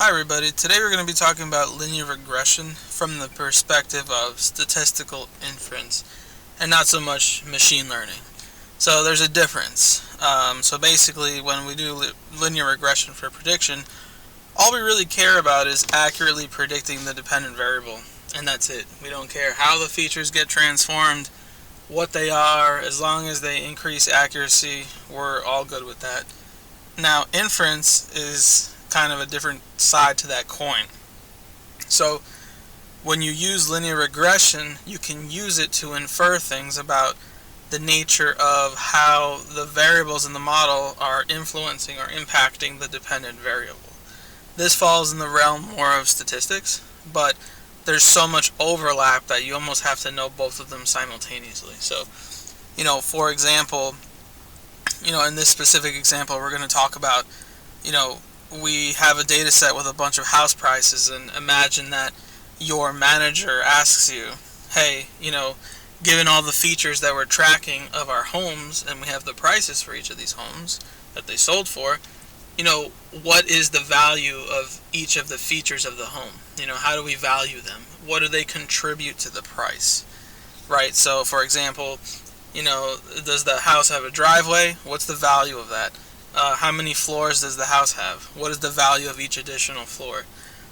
Hi everybody, today we're going to be talking about linear regression from the perspective of statistical inference and not so much machine learning. So there's a difference. So basically when we do linear regression for prediction, all we really care about is accurately predicting the dependent variable, and that's it. We don't care how the features get transformed, what they are, as long as they increase accuracy, we're all good with that. Now inference is kind of a different side to that coin. So when you use linear regression, you can use it to infer things about the nature of how the variables in the model are influencing or impacting the dependent variable. This falls in the realm more of statistics, but there's so much overlap that you almost have to know both of them simultaneously. So, for example, in this specific example, we're going to talk about, we have a data set with a bunch of house prices, and imagine that your manager asks you, hey, given all the features that we're tracking of our homes, and we have the prices for each of these homes that they sold for, what is the value of each of the features of the home? How do we value them? What do they contribute to the price? Right? So, for example, does the house have a driveway? What's the value of that? How many floors does the house have? What is the value of each additional floor?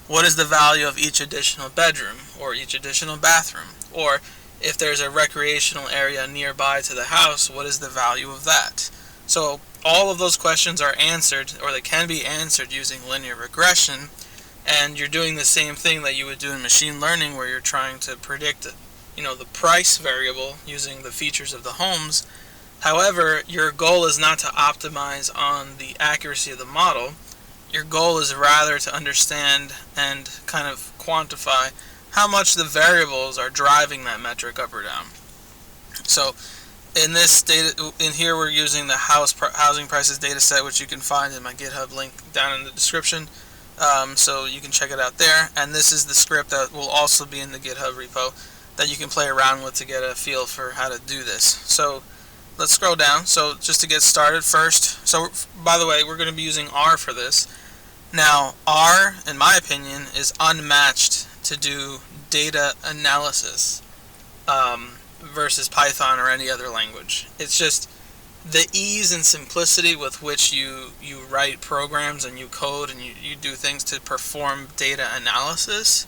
What is the value of each additional bedroom or each additional bathroom? Or if there's a recreational area nearby to the house, what is the value of that? So all of those questions are answered, or they can be answered using linear regression, and you're doing the same thing that you would do in machine learning, where you're trying to predict the price variable using the features of the homes. However, your goal is not to optimize on the accuracy of the model. Your goal is rather to understand and kind of quantify how much the variables are driving that metric up or down. So in this data, in here we're using the housing prices data set, which you can find in my GitHub link down in the description. So you can check it out there. And this is the script that will also be in the GitHub repo that you can play around with to get a feel for how to do this. So let's scroll down. So just to get started first, so by the way, we're going to be using R for this. Now R, in my opinion, is unmatched to do data analysis versus Python or any other language. It's just the ease and simplicity with which you write programs and you code and you do things to perform data analysis.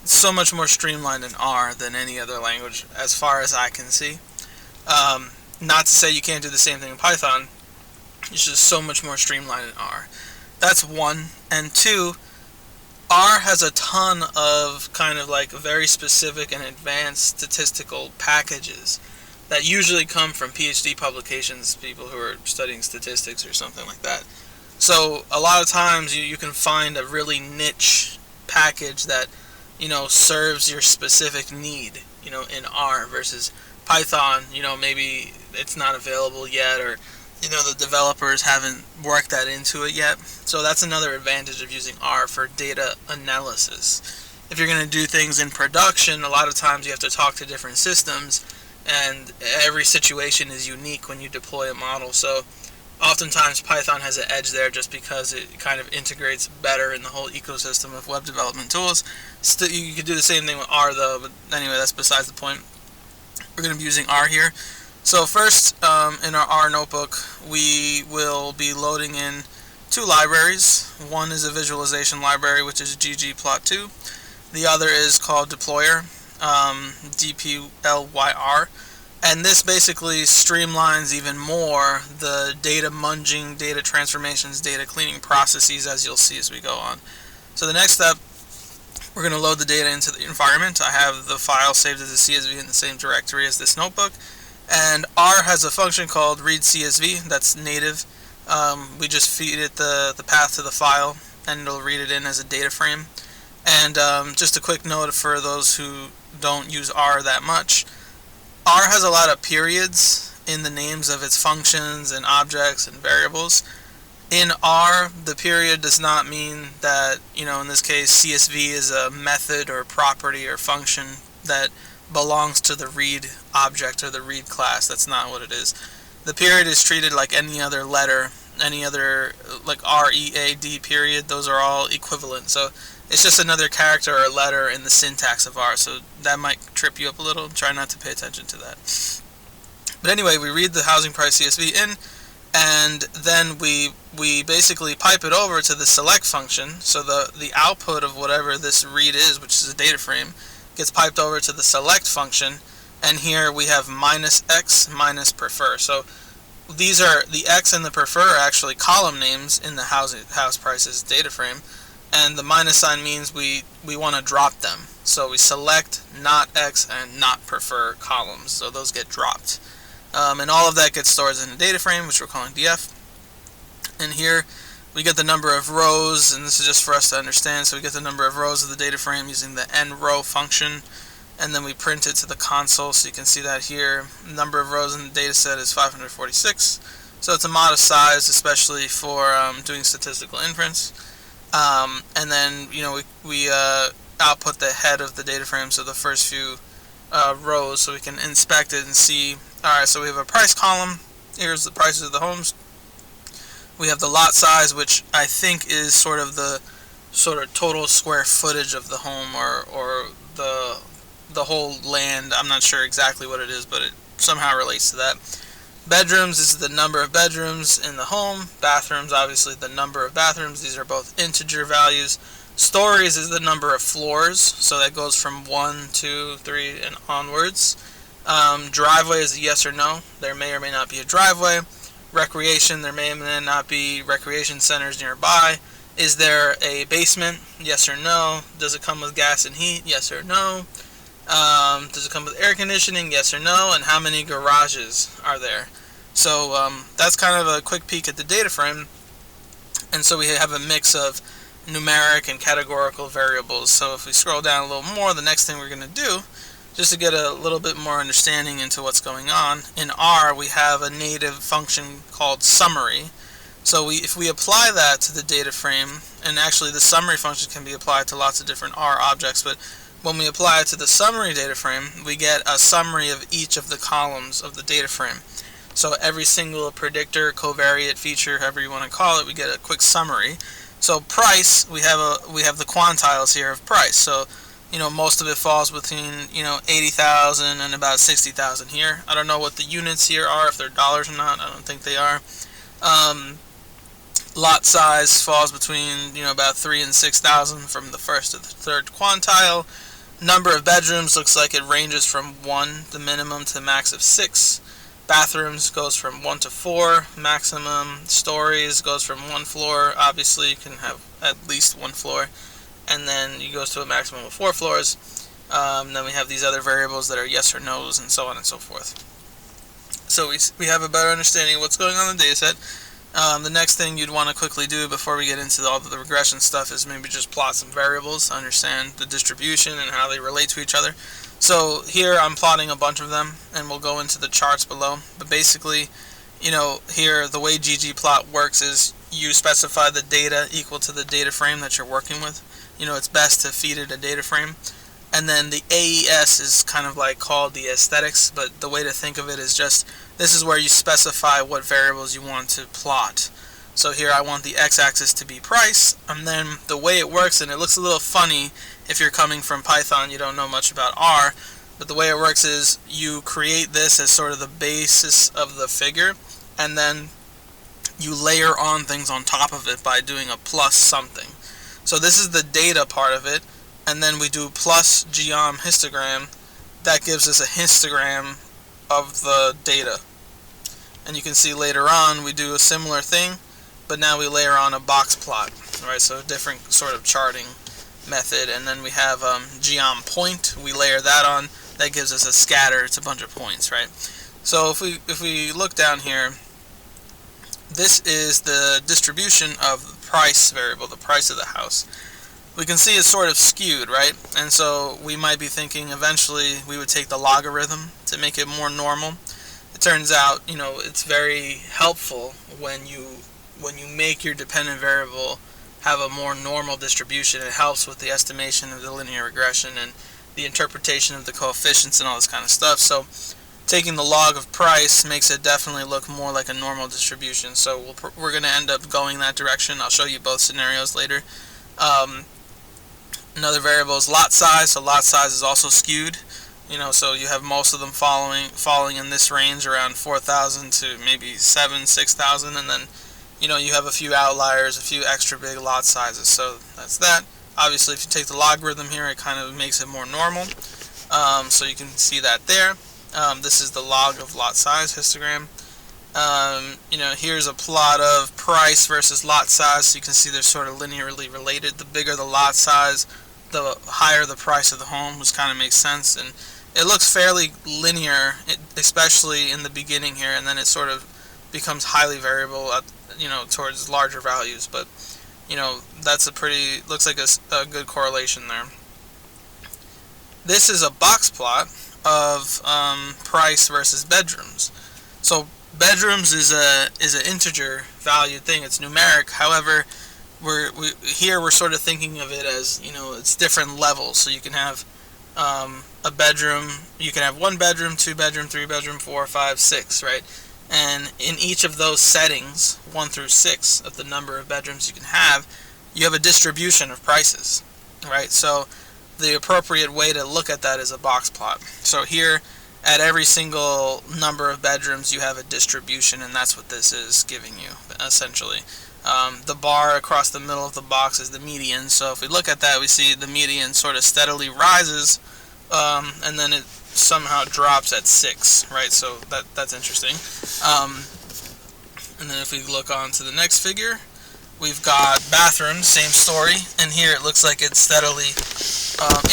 It's so much more streamlined in R than any other language as far as I can see. Not to say you can't do the same thing in Python, it's just so much more streamlined in R. That's one. And two, R has a ton of kind of like very specific and advanced statistical packages that usually come from PhD publications, people who are studying statistics or something like that. So a lot of times you can find a really niche package that serves your specific need in R versus Python. Maybe it's not available yet, or the developers haven't worked that into it yet. So that's another advantage of using R for data analysis. If you're going to do things in production, a lot of times you have to talk to different systems, and every situation is unique when you deploy a model. So oftentimes Python has an edge there just because it kind of integrates better in the whole ecosystem of web development tools. You could do the same thing with R though, but anyway, that's besides the point. We're going to be using R here. So first, in our R notebook, we will be loading in two libraries. One is a visualization library, which is ggplot2. The other is called deployer, dplyr. And this basically streamlines even more the data munging, data transformations, data cleaning processes, as you'll see as we go on. So the next step, we're going to load the data into the environment. I have the file saved as a CSV in the same directory as this notebook. And R has a function called readCSV that's native. We just feed it the path to the file, and it'll read it in as a data frame. And just a quick note for those who don't use R that much, R has a lot of periods in the names of its functions and objects and variables. In R, the period does not mean that, in this case, CSV is a method or property or function that belongs to the read object or the read class. That's not what it is. The period is treated like any other letter any other, like READ period, those are all equivalent. So it's just another character or letter in the syntax of R. So that might trip you up a little. Try not to pay attention to that. But anyway, we read the housing price CSV in, and then we basically pipe it over to the select function. So the output of whatever this read is, which is a data frame, gets piped over to the select function, and here we have -x minus prefer. So these are the x and the prefer are actually column names in the house prices data frame, and the minus sign means we want to drop them. So we select not x and not prefer columns, so those get dropped. And all of that gets stored in a data frame, which we're calling df. And here we get the number of rows, and this is just for us to understand. So we get the number of rows of the data frame using the nRow function, and then we print it to the console, so you can see that here. The number of rows in the data set is 546, so it's a modest size, especially for doing statistical inference. And then we output the head of the data frame, so the first few rows, so we can inspect it and see. Alright, so we have a price column. Here's the prices of the homes. We have the lot size, which I think is sort of the total square footage of the home, or the whole land. I'm not sure exactly what it is, but it somehow relates to that. Bedrooms is the number of bedrooms in the home. Bathrooms, obviously the number of bathrooms. These are both integer values. Stories is the number of floors, so that goes from 1, 2, 3, and onwards. Driveway is a yes or no. There may or may not be a driveway. Recreation, there may or may not be recreation centers nearby. Is there a basement? Yes or no. Does it come with gas and heat? Yes or no. Does it come with air conditioning? Yes or no. And how many garages are there? So that's kind of a quick peek at the data frame. And so we have a mix of numeric and categorical variables. So if we scroll down a little more, the next thing we're going to do, just to get a little bit more understanding into what's going on, in R we have a native function called summary. So if we apply that to the data frame, and actually the summary function can be applied to lots of different R objects, but when we apply it to the summary data frame, we get a summary of each of the columns of the data frame. So every single predictor, covariate feature, however you want to call it, we get a quick summary. So price, we have the quantiles here of price. So most of it falls between 80,000 and about 60,000 here. I don't know what the units here are, if they're dollars or not. I don't think they are. Lot size falls between about 3 and 6,000 from the first to the third quantile. Number of bedrooms looks like it ranges from 1, the minimum, to the max of 6. Bathrooms goes from 1 to 4 maximum. Stories goes from 1 floor. Obviously, you can have at least 1 floor. And then it goes to a maximum of 4 floors. Then we have these other variables that are yes or no's, and so on and so forth. So we have a better understanding of what's going on in the data set. The next thing you'd want to quickly do before we get into all of the regression stuff is maybe just plot some variables, understand the distribution and how they relate to each other. So here I'm plotting a bunch of them, and we'll go into the charts below. But basically, here the way ggplot works is you specify the data equal to the data frame that you're working with. It's best to feed it a data frame. And then the AES is kind of like called the aesthetics, but the way to think of it is just, this is where you specify what variables you want to plot. So here I want the x-axis to be price, and then the way it works, and it looks a little funny if you're coming from Python, you don't know much about R, but the way it works is you create this as sort of the basis of the figure, and then you layer on things on top of it by doing a plus something. So this is the data part of it, and then we do plus geom histogram. That gives us a histogram of the data. And you can see later on we do a similar thing, but now we layer on a box plot. Right, so a different sort of charting method. And then we have geom point. We layer that on. That gives us a scatter. It's a bunch of points, right? So if we look down here, this is the distribution of the price variable, the price of the house. We can see it's sort of skewed, right? And so we might be thinking eventually we would take the logarithm to make it more normal. It turns out, it's very helpful when you make your dependent variable have a more normal distribution. It helps with the estimation of the linear regression and the interpretation of the coefficients and all this kind of stuff. So taking the log of price makes it definitely look more like a normal distribution. So we're going to end up going that direction. I'll show you both scenarios later. Another variable is lot size. So lot size is also skewed. So you have most of them falling in this range around 4,000 to maybe 6,000, and then you have a few outliers, a few extra big lot sizes. So that's that. Obviously, if you take the logarithm here, it kind of makes it more normal. So you can see that there. This is the log of lot size histogram. Here's a plot of price versus lot size. So you can see they're sort of linearly related. The bigger the lot size, the higher the price of the home, which kind of makes sense. And it looks fairly linear, especially in the beginning here, and then it sort of becomes highly variable at, towards larger values. But that's looks like a good correlation there. This is a box plot of price versus bedrooms. So bedrooms is an integer valued thing. It's numeric. However, we're sort of thinking of it as it's different levels. So you can have a bedroom. You can have 1 bedroom, 2 bedroom, 3 bedroom, 4, 5, 6, right? And in each of those settings, 1 through 6 of the number of bedrooms you can have, you have a distribution of prices, right? So the appropriate way to look at that is a box plot. So here, at every single number of bedrooms, you have a distribution, and that's what this is giving you, essentially. The bar across the middle of the box is the median. So if we look at that, we see the median sort of steadily rises, and then it somehow drops at 6, right? So that's interesting. And then if we look on to the next figure, we've got bathrooms, same story, and here it looks like it steadily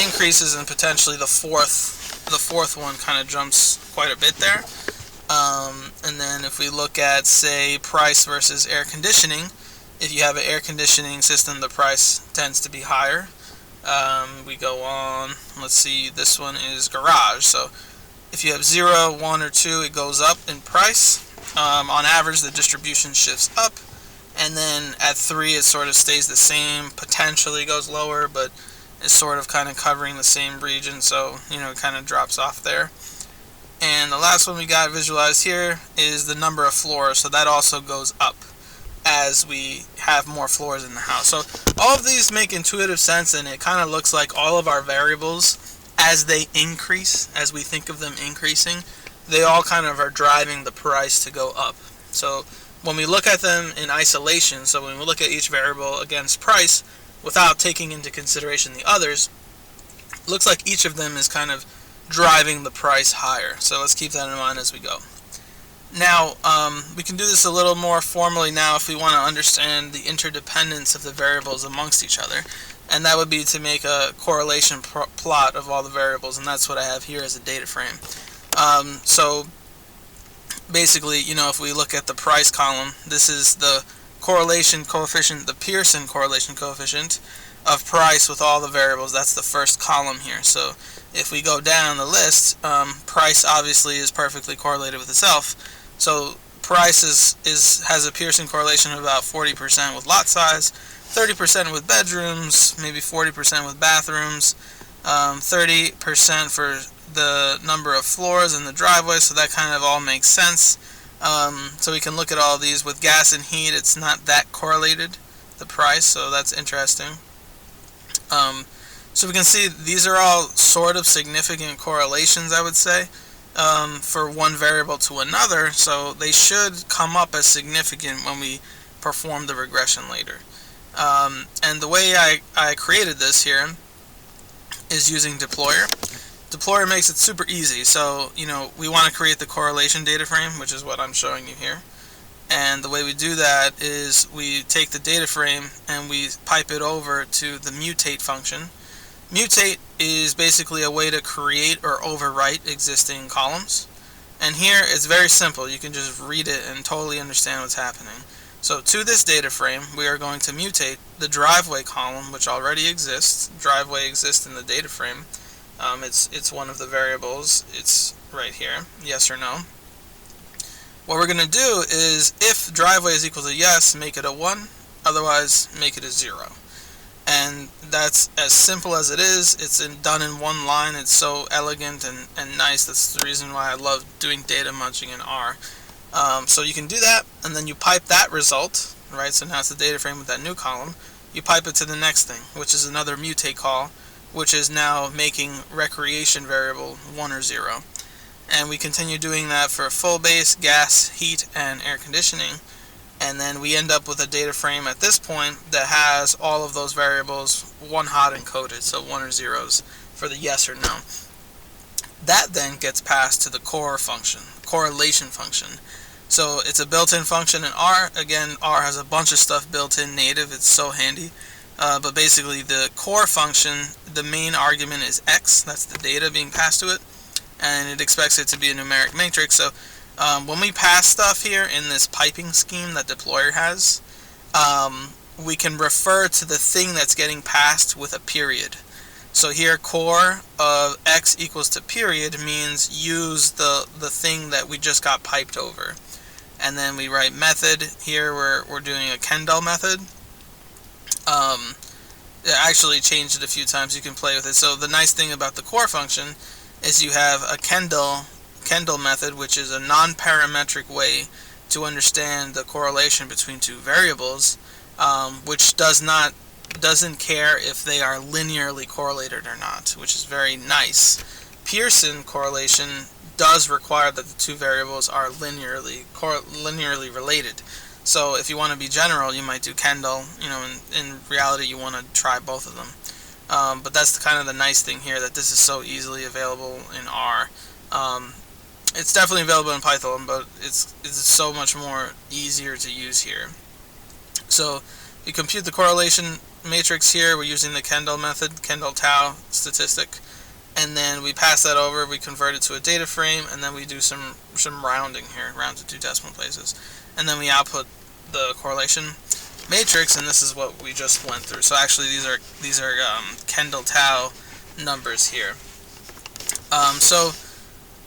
increases, and potentially the fourth one kind of jumps quite a bit there. And then if we look at, say, price versus air conditioning, if you have an air conditioning system, the price tends to be higher. We go on, let's see, this one is garage. So if you have 0, 1, or 2, it goes up in price. On average, the distribution shifts up, and then at 3, it sort of stays the same, potentially goes lower, but it's sort of kind of covering the same region, so it kind of drops off there. And the last one we got visualized here is the number of floors, so that also goes up as we have more floors in the house. So all of these make intuitive sense, and it kind of looks like all of our variables, as they increase, as we think of them increasing, they all kind of are driving the price to go up. So when we look at them in isolation, so when we look at each variable against price without taking into consideration the others, it looks like each of them is kind of driving the price higher. So let's keep that in mind as we go. Now, we can do this a little more formally now if we want to understand the interdependence of the variables amongst each other. And that would be to make a correlation plot of all the variables, and that's what I have here as a data frame. So basically, if we look at the price column, this is the correlation coefficient, the Pearson correlation coefficient of price with all the variables. That's the first column here. So if we go down the list, price obviously is perfectly correlated with itself. So price has a Pearson correlation of about 40% with lot size, 30% with bedrooms, maybe 40% with bathrooms, 30% for the number of floors in the driveway, so that kind of all makes sense. So we can look at all these. With gas and heat, it's not that correlated, the price, so that's interesting. So we can see these are all sort of significant correlations, I would say, for one variable to another, so they should come up as significant when we perform the regression later. And the way I created this here is using deployer. Deployer makes it super easy. So, we want to create the correlation data frame, which is what I'm showing you here. And the way we do that is we take the data frame and we pipe it over to the mutate function. Mutate is basically a way to create or overwrite existing columns. And here it's very simple. You can just read it and totally understand what's happening. So to this data frame, we are going to mutate the driveway column, which already exists. Driveway exists in the data frame. It's one of the variables. It's right here, yes or no. What we're going to do is, if driveway is equal to yes, make it a 1, otherwise make it a 0. And and that's as simple as it is. It's done in one line. It's so elegant and nice. That's the reason why I love doing data munching in R. So you can do that, and then you pipe that result, right? So now it's the data frame with that new column. You pipe it to the next thing, which is another mutate call, which is now making recreation variable 1 or 0. And we continue doing that for full base, gas, heat, and air conditioning. And then we end up with a data frame at this point that has all of those variables one hot encoded, so 1 or 0s for the yes or no. That then gets passed to the core function, correlation function. So it's a built-in function in R. Again, R has a bunch of stuff built in native. It's so handy. But basically the core function, the main argument is x. That's the data being passed to it. And it expects it to be a numeric matrix. So when we pass stuff here in this piping scheme that deployer has, we can refer to the thing that's getting passed with a period. So here core of x equals to period means use the thing that we just got piped over. And then we write method. Here we're doing a Kendall method. I actually changed it a few times. You can play with it. So the nice thing about the core function is you have a Kendall method, which is a non-parametric way to understand the correlation between two variables, which doesn't care if they are linearly correlated or not, which is very nice. Pearson correlation does require that the two variables are linearly related. So if you want to be general, you might do Kendall. In reality, you want to try both of them. But that's kind of the nice thing here, that this is so easily available in R. It's definitely available in Python, but it's so much more easier to use here. So we compute the correlation matrix here. We're using the Kendall method, Kendall tau statistic, and then we pass that over. We convert it to a data frame, and then we do some rounding here, round to 2 decimal places, and then we output the correlation matrix, and this is what we just went through. So actually, these are Kendall tau numbers here.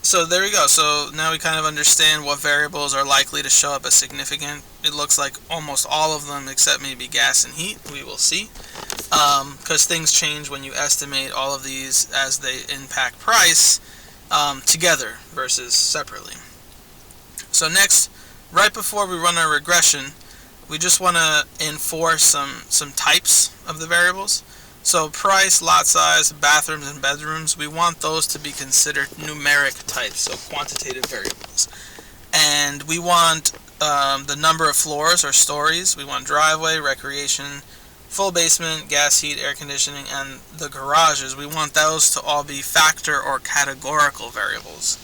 So there we go. So now we kind of understand what variables are likely to show up as significant. It looks like almost all of them except maybe gas and heat. We will see. Because things change when you estimate all of these as they impact price together versus separately. So next, right before we run our regression, we just want to enforce some types of the variables. So price, lot size, bathrooms, and bedrooms, we want those to be considered numeric types, so quantitative variables. And we want the number of floors or stories. We want driveway, recreation, full basement, gas, heat, air conditioning, and the garages. We want those to all be factor or categorical variables.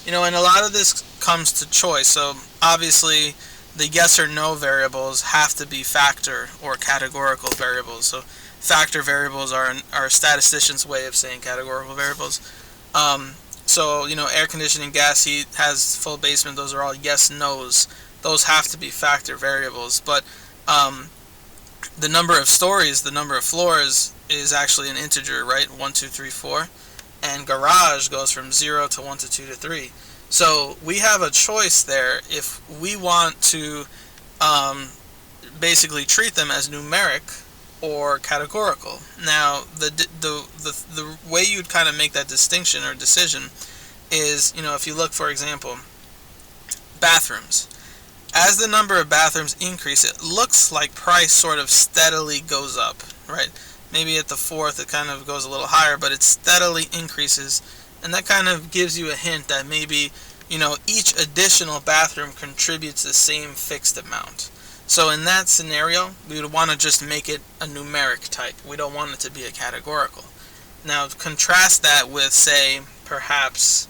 And a lot of this comes to choice. So obviously the yes or no variables have to be factor or categorical variables. So factor variables are a statistician's way of saying categorical variables. So air conditioning, gas, heat, has full basement, those are all yes, no's. Those have to be factor variables. But the number of stories, the number of floors is actually an integer, right? 1, 2, 3, 4. And garage goes from 0 to 1 to 2 to 3. So we have a choice there if we want to basically treat them as numeric or categorical. Now, the way you'd kind of make that distinction or decision is, if you look, for example, bathrooms. As the number of bathrooms increase, it looks like price sort of steadily goes up, right? Maybe at the 4th it kind of goes a little higher, but it steadily increases, and that kind of gives you a hint that maybe, each additional bathroom contributes the same fixed amount. So in that scenario, we would want to just make it a numeric type. We don't want it to be a categorical. Now contrast that with, say, perhaps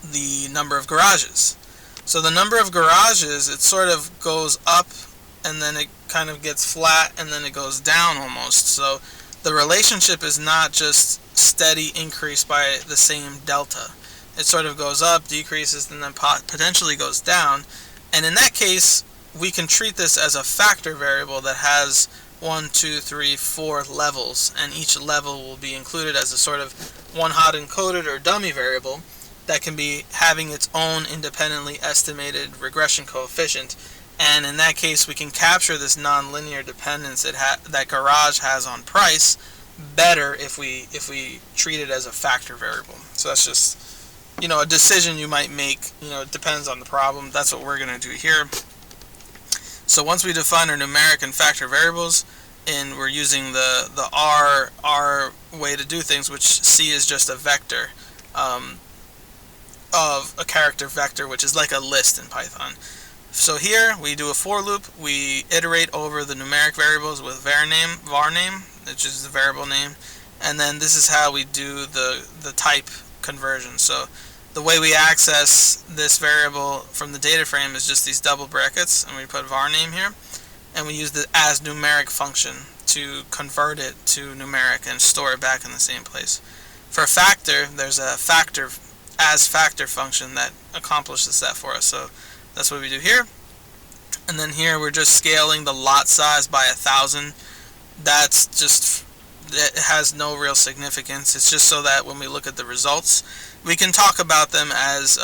the number of garages. So the number of garages, it sort of goes up, and then it kind of gets flat, and then it goes down almost. So the relationship is not just steady increase by the same delta. It sort of goes up, decreases, and then potentially goes down. And in that case, we can treat this as a factor variable that has 1, 2, 3, 4 levels, and each level will be included as a sort of one hot encoded or dummy variable that can be having its own independently estimated regression coefficient, And in that case, we can capture this nonlinear dependence that garage has on price better if we treat it as a factor variable. So that's just, a decision you might make. It depends on the problem. That's what we're going to do here. So once we define our numeric and factor variables, and we're using the R way to do things, which C is just a vector of a character vector, which is like a list in Python. So here we do a for loop. We iterate over the numeric variables with var name, which is the variable name, and then this is how we do the type conversion. So the way we access this variable from the data frame is just these double brackets, and we put var name here, and we use the as numeric function to convert it to numeric and store it back in the same place. For a factor, there's a factor function that accomplishes that for us. So that's what we do here. And then here we're just scaling the lot size by 1,000. It has no real significance. It's just so that when we look at the results, we can talk about them as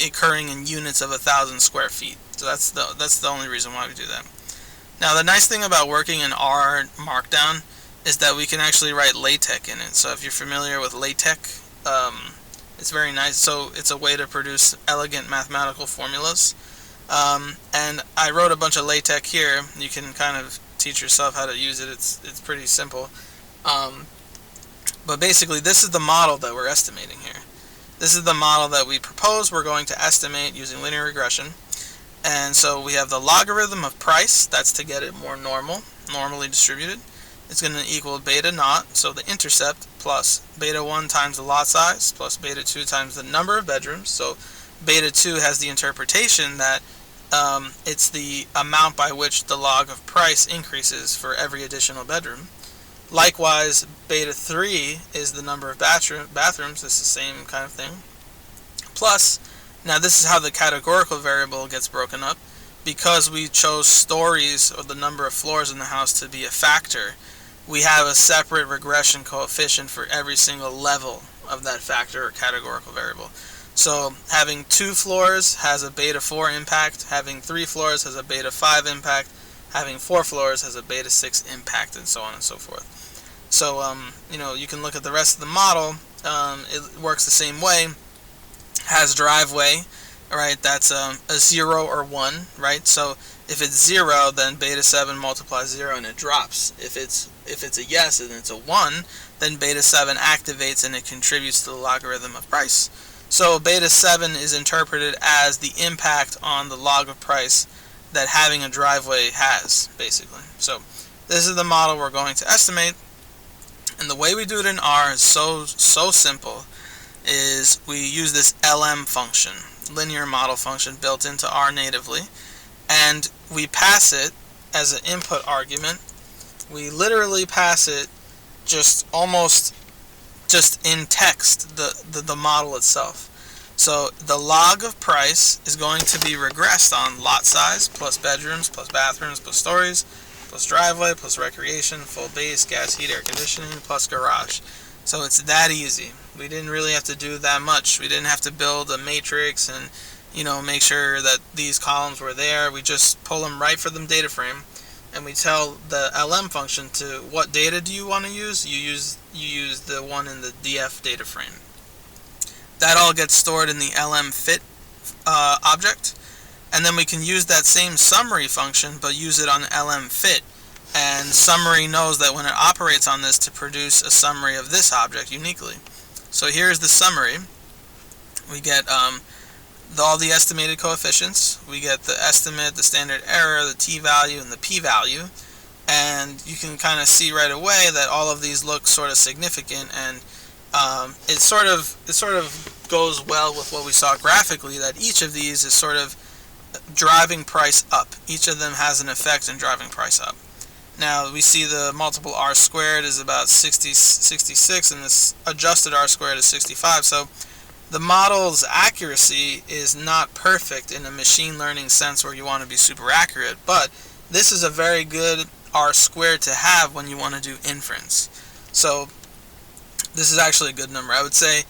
occurring in units of 1,000 square feet. So that's the only reason why we do that. Now the nice thing about working in R Markdown is that we can actually write LaTeX in it. So if you're familiar with LaTeX, it's very nice. So it's a way to produce elegant mathematical formulas. And I wrote a bunch of LaTeX here. You can kind of teach yourself how to use it. It's pretty simple. But basically, this is the model that we're estimating here. This is the model that we propose we're going to estimate using linear regression. And so we have the logarithm of price. That's to get it more normally distributed. It's going to equal beta naught, so the intercept, plus beta 1 times the lot size, plus beta 2 times the number of bedrooms. So beta 2 has the interpretation that it's the amount by which the log of price increases for every additional bedroom. Likewise, beta 3 is the number of bathrooms. It's the same kind of thing. Plus, now this is how the categorical variable gets broken up. Because we chose stories, or the number of floors in the house, to be a factor, we have a separate regression coefficient for every single level of that factor or categorical variable. So having 2 floors has a beta 4 impact, having 3 floors has a beta 5 impact, having 4 floors has a beta 6 impact, and so on and so forth. So you can look at the rest of the model. It works the same way. Has driveway, right? That's a 0 or 1, right? So if it's 0, then beta 7 multiplies 0 and it drops. If it's a yes and it's a 1, then beta 7 activates and it contributes to the logarithm of price. So beta 7 is interpreted as the impact on the log of price that having a driveway has, basically. So this is the model we're going to estimate. And the way we do it in R is so simple. Is we use this LM function, linear model function, built into R natively, and we pass it as an input argument. We literally pass it almost in text, the model itself. So the log of price is going to be regressed on lot size, plus bedrooms, plus bathrooms, plus stories, plus driveway, plus recreation, full base, gas, heat, air conditioning, plus garage. So it's that easy. We didn't really have to do that much. We didn't have to build a matrix and make sure that these columns were there. We just pull them right from the data frame, and we tell the LM function to what data do you want to use. You use the one in the DF data frame. That all gets stored in the LM fit object, and then we can use that same summary function but use it on LM fit. And summary knows that when it operates on this to produce a summary of this object uniquely. So here's the summary. We get all the estimated coefficients. We get the estimate, the standard error, the t-value, and the p-value. And you can kind of see right away that all of these look sort of significant, and it sort of goes well with what we saw graphically, that each of these is sort of driving price up. Each of them has an effect in driving price up. Now we see the multiple r squared is about 66, and this adjusted r squared is 65. So the model's accuracy is not perfect in a machine learning sense where you want to be super accurate, but this is a very good r squared to have when you want to do inference. So this is actually a good number. I would say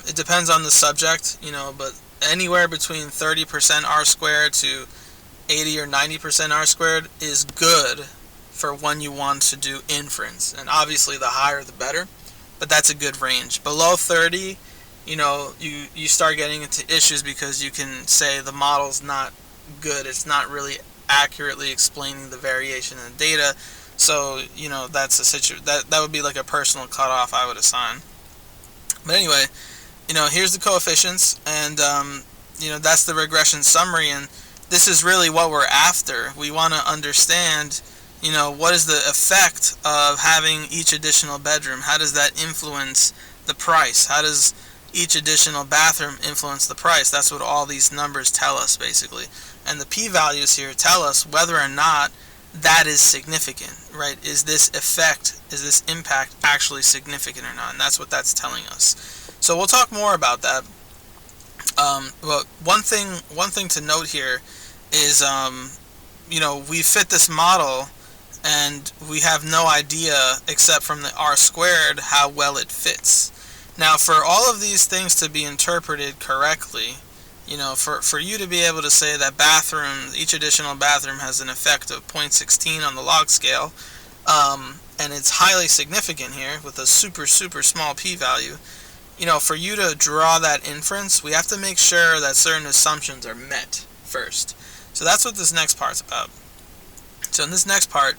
it depends on the subject, but anywhere between 30% r squared to 80 or 90% R-squared is good for when you want to do inference. And obviously the higher the better, but that's a good range. Below 30, you start getting into issues because you can say the model's not good. It's not really accurately explaining the variation in the data. So, that's that would be like a personal cutoff I would assign. But anyway, here's the coefficients, and that's the regression summary, and this is really what we're after. We want to understand, what is the effect of having each additional bedroom? How does that influence the price? How does each additional bathroom influence the price? That's what all these numbers tell us, basically. And the p-values here tell us whether or not that is significant, right? Is this impact actually significant or not? And that's what that's telling us. So we'll talk more about that. But one thing to note here is, we fit this model, and we have no idea, except from the R-squared, how well it fits. Now, for all of these things to be interpreted correctly, for you to be able to say that each additional bathroom has an effect of 0.16 on the log scale, and it's highly significant here with a super, super small p-value, for you to draw that inference, we have to make sure that certain assumptions are met first. So that's what this next part's about. So in this next part,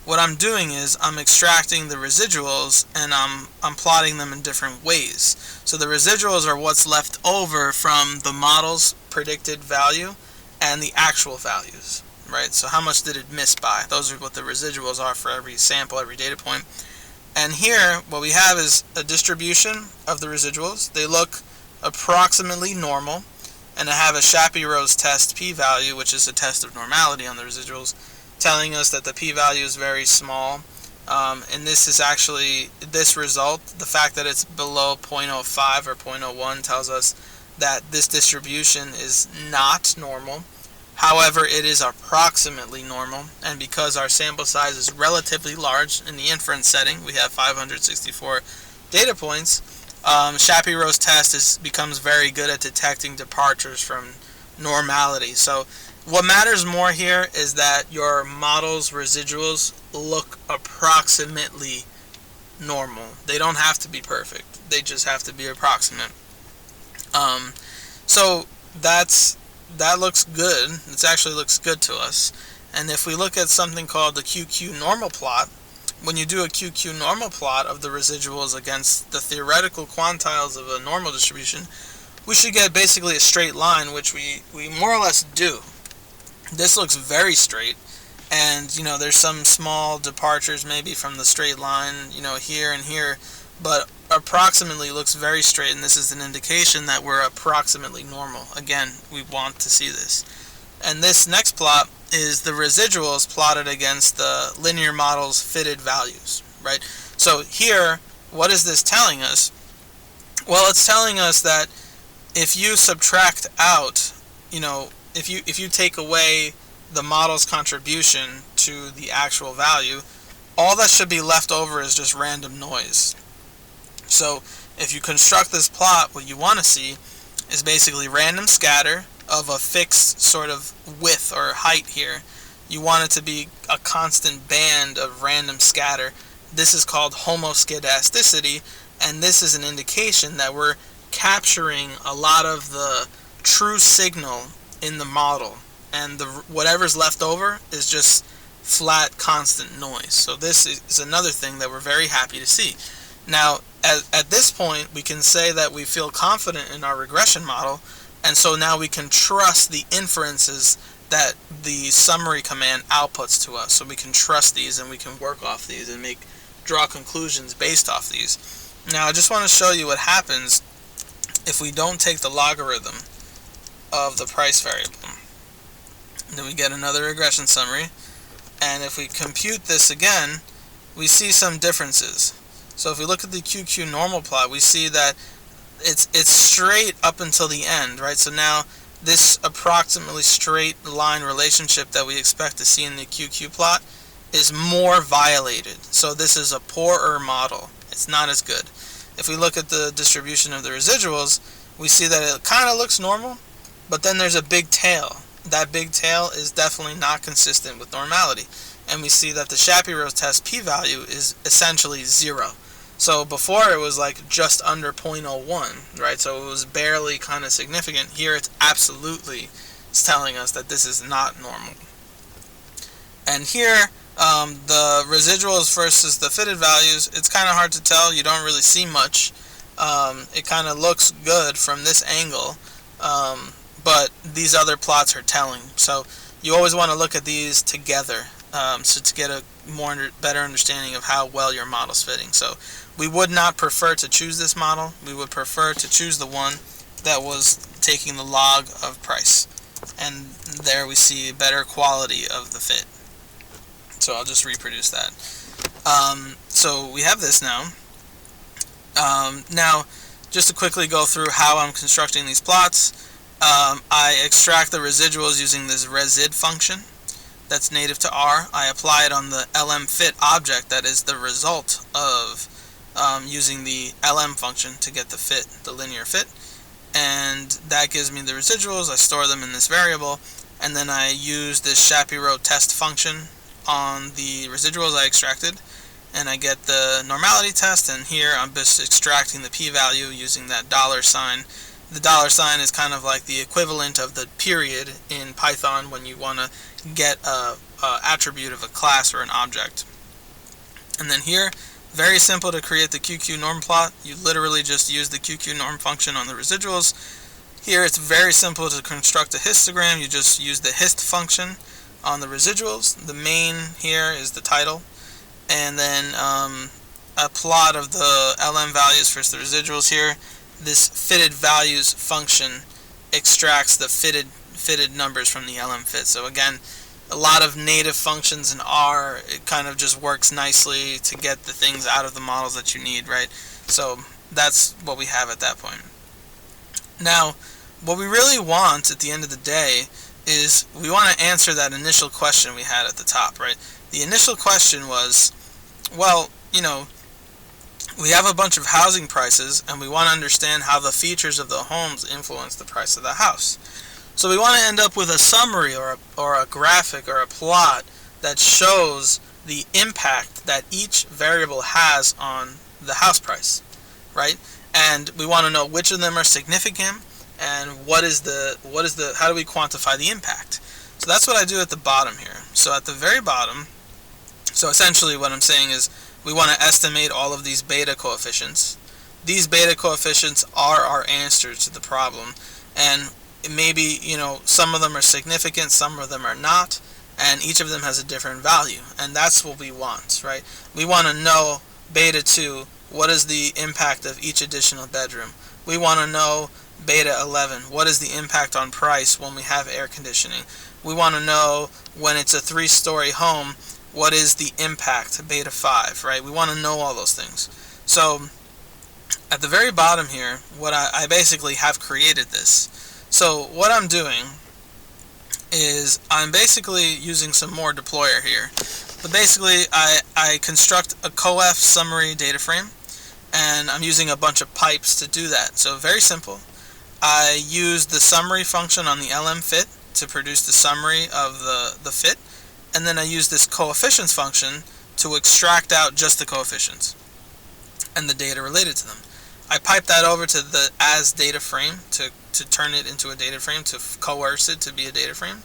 what I'm doing is I'm extracting the residuals, and I'm plotting them in different ways. So the residuals are what's left over from the model's predicted value and the actual values, right? So how much did it miss by? Those are what the residuals are for every sample, every data point. And here, what we have is a distribution of the residuals. They look approximately normal, and I have a Shapiro-Rose test p-value, which is a test of normality on the residuals, telling us that the p-value is very small. And this is actually, this result, the fact that it's below 0.05 or 0.01 tells us that this distribution is not normal. However, it is approximately normal, and because our sample size is relatively large in the inference setting, we have 564 data points, Shapiro-Rose test becomes very good at detecting departures from normality. So what matters more here is that your model's residuals look approximately normal. They don't have to be perfect. They just have to be approximate. So that looks good. It actually looks good to us. And if we look at something called the QQ normal plot, when you do a QQ normal plot of the residuals against the theoretical quantiles of a normal distribution, we should get basically a straight line, which we more or less do. This looks very straight, and there's some small departures maybe from the straight line, here and here, but approximately looks very straight, and this is an indication that we're approximately normal. Again, we want to see this. And this next plot is the residuals plotted against the linear model's fitted values, right? So here, what is this telling us? Well, it's telling us that if you subtract out, if you take away the model's contribution to the actual value, all that should be left over is just random noise. So if you construct this plot, what you want to see is basically random scatter of a fixed sort of width or height here. You want it to be a constant band of random scatter. This is called homoscedasticity, and this is an indication that we're capturing a lot of the true signal in the model, and whatever's left over is just flat constant noise. So this is another thing that we're very happy to see. Now at this point we can say that we feel confident in our regression model, and so now we can trust the inferences that the summary command outputs to us. So we can trust these, and we can work off these and draw conclusions based off these. Now I just want to show you what happens if we don't take the logarithm of the price variable. Then we get another regression summary, and if we compute this again, we see some differences. So if we look at the QQ normal plot, we see that it's straight up until the end, right? So now this approximately straight line relationship that we expect to see in the QQ plot is more violated. So this is a poorer model. It's not as good. If we look at the distribution of the residuals, we see that it kind of looks normal, but then there's a big tail. that big tail is definitely not consistent with normality. And we see that the Shapiro test p-value is essentially 0. So before it was like just under 0.01, right? So it was barely kind of significant. Here it's absolutely, it's telling us that this is not normal. And here, the residuals versus the fitted values, it's kind of hard to tell. You don't really see much. It kind of looks good from this angle, but these other plots are telling. So you always want to look at these together, so to get a better understanding of how well your model's fitting. So we would not prefer to choose this model. We would prefer to choose the one that was taking the log of price. And there we see better quality of the fit. So I'll just reproduce that. So we have this now. Now, just to quickly go through how I'm constructing these plots, I extract the residuals using this resid function that's native to R. I apply it on the lmFit object that is the result of using the lm function to get the fit, the linear fit. And that gives me the residuals. I store them in this variable, and then I use this Shapiro test function on the residuals I extracted, and I get the normality test, and here I'm just extracting the p-value using that $sign. The $sign is kind of like the equivalent of the period in Python when you want to get a attribute of a class or an object. And then here, very simple to create the QQ norm plot. You literally just use the QQ norm function on the residuals. Here it's very simple to construct a histogram. You just use the hist function on the residuals. The main here is the title, and then a plot of the lm values versus the residuals here. This fitted values function extracts the fitted numbers from the lm fit. So again, a lot of native functions in R. It kind of just works nicely to get the things out of the models that you need, right? So that's what we have at that point. Now, what we really want at the end of the day is we want to answer that initial question we had at the top, right? The initial question was, well, we have a bunch of housing prices, and we want to understand how the features of the homes influence the price of the house. So we want to end up with a summary or a graphic or a plot that shows the impact that each variable has on the house price, right? And we want to know which of them are significant, and how do we quantify the impact? So that's what I do at the bottom here. So at the very bottom, so essentially what I'm saying is we want to estimate all of these beta coefficients. These beta coefficients are our answer to the problem, and maybe, some of them are significant, some of them are not, and each of them has a different value, and that's what we want, right? We want to know beta 2, what is the impact of each additional bedroom? We want to know beta 11, what is the impact on price when we have air conditioning? We want to know when it's a 3-story home, what is the impact, beta 5, right? We want to know all those things. So at the very bottom here, what I basically have created this. So what I'm doing is I'm basically using some more deployer here. But basically I construct a coef summary data frame, and I'm using a bunch of pipes to do that. So very simple. I use the summary function on the lm fit to produce the summary of the fit, and then I use this coefficients function to extract out just the coefficients and the data related to them. I pipe that over to the as data frame to turn it into a data frame, to coerce it to be a data frame.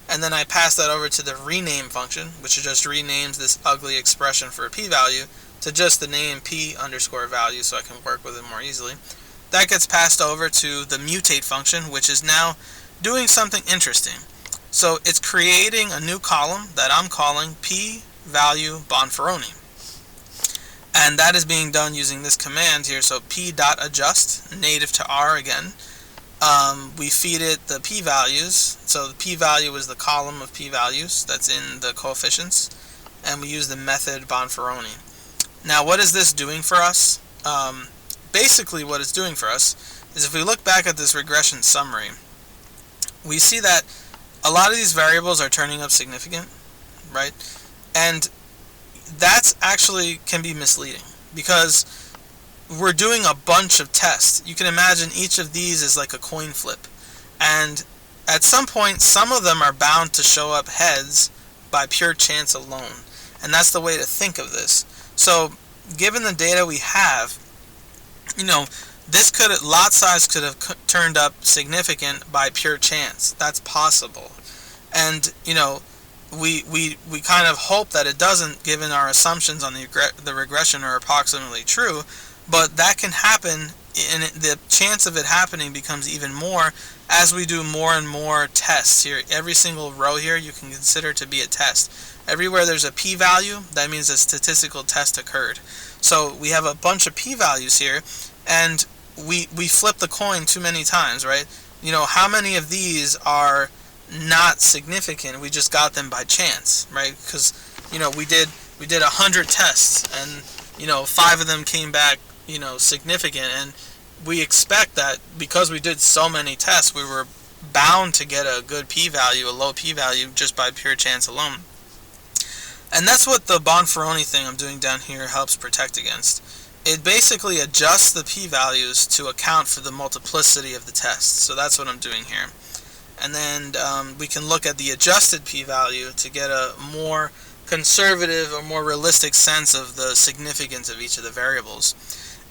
And then I pass that over to the rename function, which just renames this ugly expression for a p-value to just the name p_value so I can work with it more easily. That gets passed over to the mutate function, which is now doing something interesting. So it's creating a new column that I'm calling p-value Bonferroni. And that is being done using this command here, so p.adjust, native to R again. We feed it the p-values, so the p-value is the column of p-values that's in the coefficients, and we use the method Bonferroni. Now what is this doing for us? Basically what it's doing for us is if we look back at this regression summary, we see that a lot of these variables are turning up significant, right? And that's actually can be misleading because we're doing a bunch of tests. You can imagine each of these is like a coin flip, and at some point, some of them are bound to show up heads by pure chance alone. And that's the way to think of this. So, given the data we have, lot size could have turned up significant by pure chance. That's possible. And, we kind of hope that it doesn't, given our assumptions on the regression are approximately true, but that can happen, and the chance of it happening becomes even more as we do more and more tests here. Every single row here you can consider to be a test. Everywhere there's a p-value, that means a statistical test occurred. So we have a bunch of p-values here, and we flip the coin too many times, right? How many of these are not significant? We just got them by chance, right? Because we did 100 tests, and 5 of them came back significant, and we expect that because we did so many tests, we were bound to get a good p-value, a low p-value, just by pure chance alone. And that's what the Bonferroni thing I'm doing down here helps protect against. It basically adjusts the p-values to account for the multiplicity of the tests. So that's what I'm doing here. And then we can look at the adjusted p-value to get a more conservative or more realistic sense of the significance of each of the variables.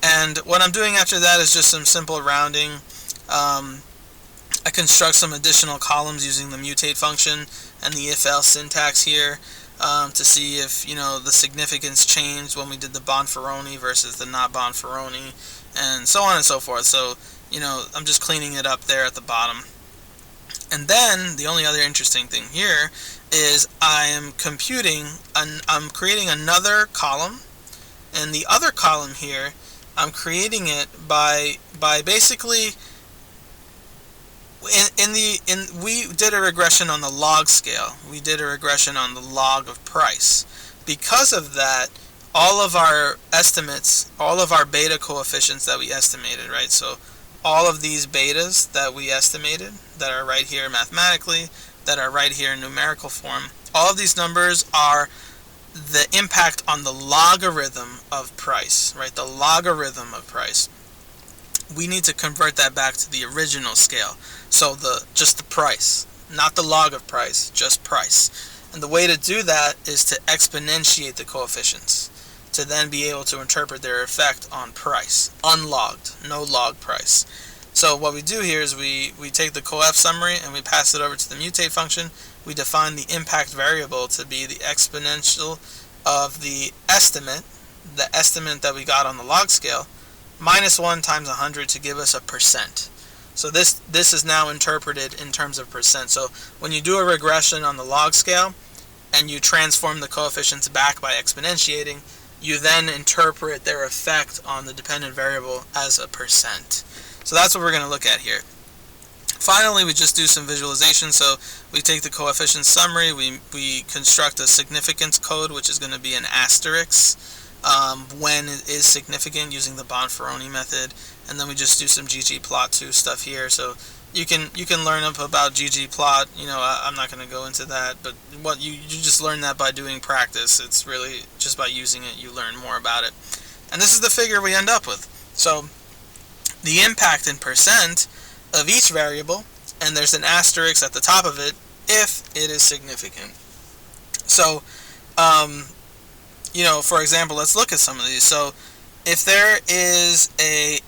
And what I'm doing after that is just some simple rounding. I construct some additional columns using the mutate function and the if-else syntax here to see if the significance changed when we did the Bonferroni versus the not Bonferroni, and so on and so forth. So I'm just cleaning it up there at the bottom. And then the only other interesting thing here is I'm creating another column, and the other column here I'm creating it by basically we did a regression on the log scale. We did a regression on the log of price. Because of that, all of our estimates, all of our beta coefficients that we estimated, right? So all of these betas that we estimated, that are right here mathematically, that are right here in numerical form, all of these numbers are the impact on the logarithm of price, right? The logarithm of price. We need to convert that back to the original scale. So just the price, not the log of price, just price. And the way to do that is to exponentiate the coefficients to then be able to interpret their effect on price, unlogged, no log price. So what we do here is we take the coef summary and we pass it over to the mutate function. We define the impact variable to be the exponential of the estimate that we got on the log scale, minus 1 times 100 to give us a percent. So this is now interpreted in terms of percent. So when you do a regression on the log scale and you transform the coefficients back by exponentiating, you then interpret their effect on the dependent variable as a percent. So that's what we're going to look at here. Finally, we just do some visualization. So we take the coefficient summary, we construct a significance code, which is going to be an asterisk when it is significant using the Bonferroni method, and then we just do some ggplot2 stuff here. So you can learn up about ggplot. I'm not going to go into that, but what you just learn that by doing practice. It's really just by using it you learn more about it. And this is the figure we end up with. So the impact in percent of each variable, and there's an asterisk at the top of it if it is significant. So for example, let's look at some of these. So if there is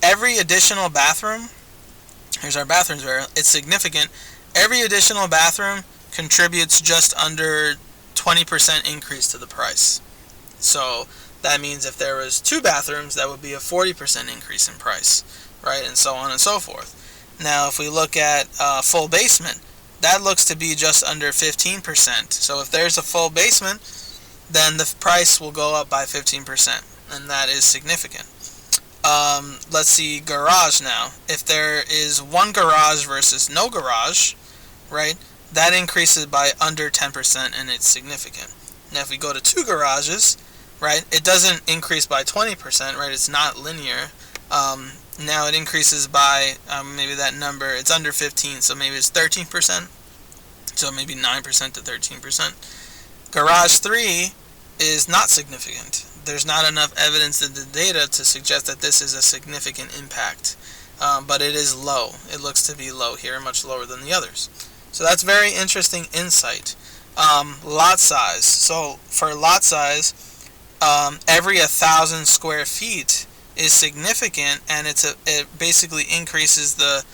every additional bathroom, here's our bathrooms variable, it's significant. Every additional bathroom contributes just under 20% increase to the price. So that means if there was 2 bathrooms, that would be a 40% increase in price, right? And so on and so forth. Now, if we look at full basement, that looks to be just under 15%. So if there's a full basement, then the price will go up by 15%, and that is significant. Let's see garage now. If there is 1 garage versus no garage, right, that increases by under 10%, and it's significant. Now, if we go to 2 garages, right, it doesn't increase by 20%, right? It's not linear. Now it increases by maybe that number, it's under 15, so maybe it's 13%, so maybe 9% to 13%. Garage 3 is not significant. There's not enough evidence in the data to suggest that this is a significant impact, but it is low. It looks to be low here, much lower than the others. So that's very interesting insight. Lot size. So for lot size, every 1,000 square feet is significant, and it basically increases the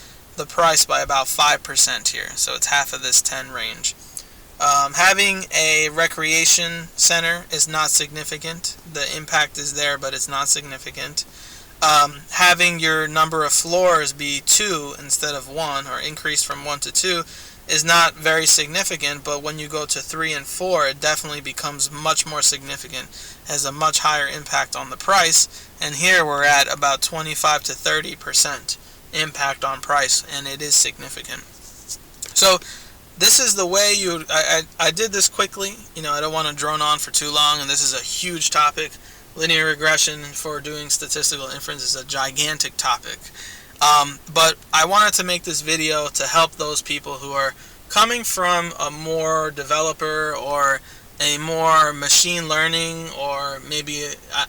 price by about 5% here. So it's half of this 10 range. Having a recreation center is not significant. The impact is there, but it's not significant. Having your number of floors be 2 instead of 1, or increase from 1 to 2, is not very significant, but when you go to 3 and 4, it definitely becomes much more significant, has a much higher impact on the price, and here we're at about 25 to 30% impact on price, and it is significant. So this is the way I did this quickly. I don't want to drone on for too long, and this is a huge topic. Linear regression for doing statistical inference is a gigantic topic. But I wanted to make this video to help those people who are coming from a more developer or a more machine learning or maybe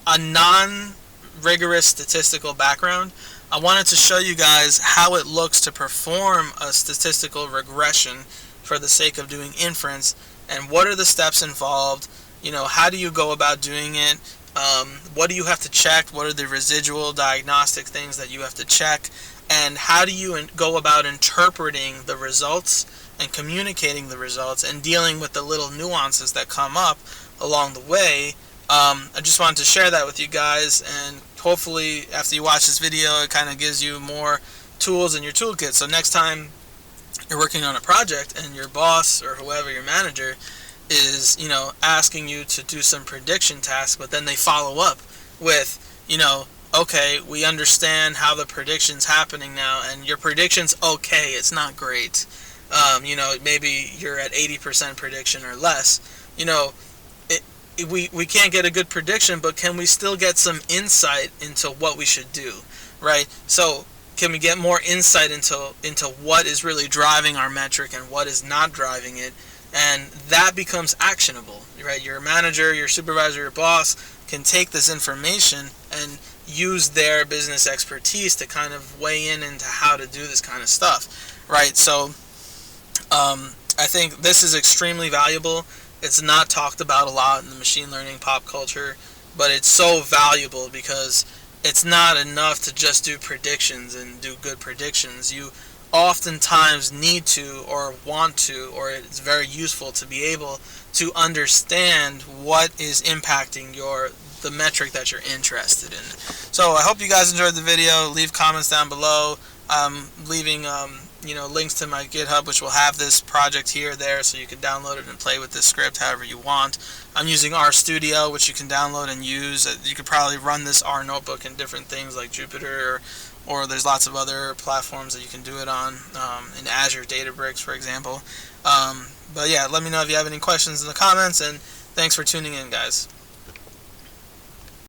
a non-rigorous statistical background. I wanted to show you guys how it looks to perform a statistical regression for the sake of doing inference, and what are the steps involved. How do you go about doing it? What do you have to check? What are the residual diagnostic things that you have to check? And how do you go about interpreting the results and communicating the results and dealing with the little nuances that come up along the way? I just wanted to share that with you guys, and hopefully after you watch this video it kind of gives you more tools in your toolkit. So next time you're working on a project and your boss or whoever, your manager, is asking you to do some prediction task, but then they follow up with okay, we understand how the prediction's happening now, and your prediction's okay, it's not great. Maybe you're at 80% prediction or less. We can't get a good prediction, but can we still get some insight into what we should do, right? So can we get more insight into what is really driving our metric and what is not driving it? And that becomes actionable, right? Your manager, your supervisor, your boss can take this information and use their business expertise to kind of weigh in into how to do this kind of stuff, right? So I think this is extremely valuable. It's not talked about a lot in the machine learning pop culture, but it's so valuable because it's not enough to just do predictions and do good predictions. You oftentimes need to, or want to, or it's very useful to be able to understand what is impacting the metric that you're interested in. So I hope you guys enjoyed the video. Leave comments down below. Leaving links to my GitHub, which will have this project here, there, so you can download it and play with this script however you want. I'm using RStudio, which you can download and use. You could probably run this R notebook in different things like Jupyter, or there's lots of other platforms that you can do it on, in Azure Databricks, for example. But yeah, let me know if you have any questions in the comments, and thanks for tuning in, guys.